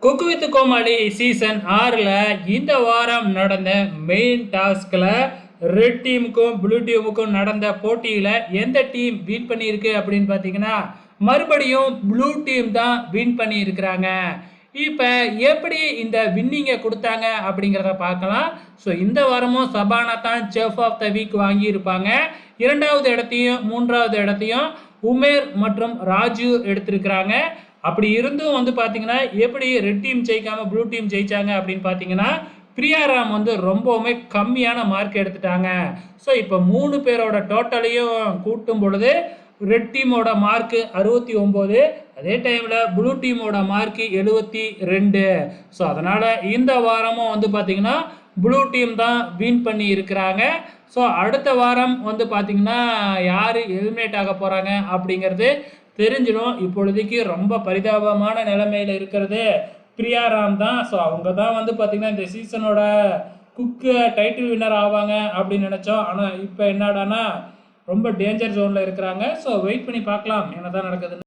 Cook with Comali season 6ல் இந்த வாரம் நடந்த மெயின் டாஸ்கில் ரெட் டீமுக்கும் ப்ளூ டீமுக்கும் நடந்த போட்டியில் எந்த டீம் வின் பண்ணியிருக்கு அப்படின்னு பார்த்தீங்கன்னா மறுபடியும் ப்ளூ டீம் தான் வின் பண்ணியிருக்கிறாங்க. இப்போ எப்படி இந்த வின்னிங்கை கொடுத்தாங்க அப்படிங்கிறத பார்க்கலாம். ஸோ இந்த வாரமும் சபானா தான் செஃப் ஆஃப் த வீக் வாங்கியிருப்பாங்க. 2வது இடத்தையும் 3வது இடத்தையும் உமேர் மற்றும் ராஜு எடுத்திருக்கிறாங்க. அப்படி இருந்தும் வந்து பார்த்தீங்கன்னா எப்படி ரெட் டீம் ஜெயிக்காமல் ப்ளூ டீம் ஜெயிச்சாங்க அப்படின்னு பார்த்தீங்கன்னா பிரியாராம் வந்து ரொம்பவுமே கம்மியான மார்க் எடுத்துட்டாங்க. ஸோ இப்போ 3 பேரோட டோட்டலையும் கூட்டும் பொழுது ரெட் டீமோட மார்க்கு 69, அதே டைமில் ப்ளூ டீமோட மார்க்கு 72. ஸோ அதனால் இந்த வாரமும் வந்து பார்த்திங்கன்னா ப்ளூ டீம் தான் வின் பண்ணி இருக்கிறாங்க. ஸோ அடுத்த வாரம் வந்து பார்த்திங்கன்னா யார் எலிமினேட் ஆக போகிறாங்க அப்படிங்கிறது தெரிஞ்சிடும். இப்பொழுதைக்கு ரொம்ப பரிதாபமான நிலைமையில் இருக்கிறது பிரியாராம் தான். ஸோ அவங்க தான் வந்து பார்த்திங்கன்னா இந்த சீசனோட குக்கு டைட்டில் வின்னர் ஆவாங்க அப்படின்னு நினச்சோம். ஆனால் இப்போ என்னடானா ரொம்ப டேஞ்சர் ஜோனில் இருக்கிறாங்க. ஸோ வெயிட் பண்ணி பார்க்கலாம் என்ன தான் நடக்குதுன்னு.